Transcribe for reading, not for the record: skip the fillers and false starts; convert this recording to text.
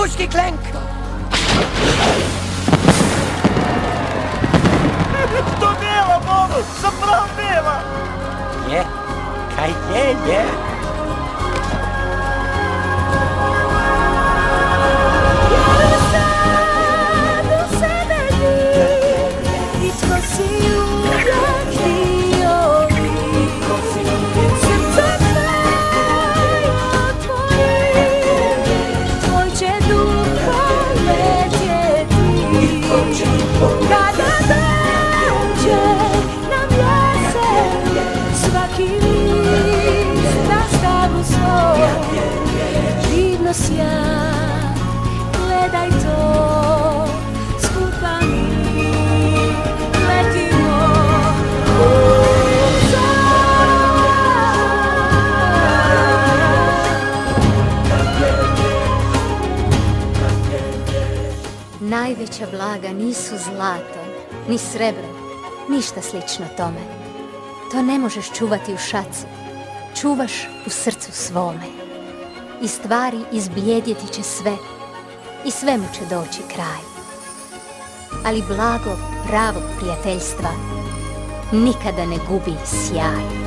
durchgeklänkt. To dela, Bono! Zaprav dela! Je, kaj je? Gledaj to, skupa mi letimo Najveća blaga nisu zlato, ni srebro, ništa slično tome. To ne možeš čuvati u šaci, čuvaš u srcu svome. I stvari izblijedjeti će sve, i svemu će doći kraj. Ali blago pravog prijateljstva nikada ne gubi sjaj.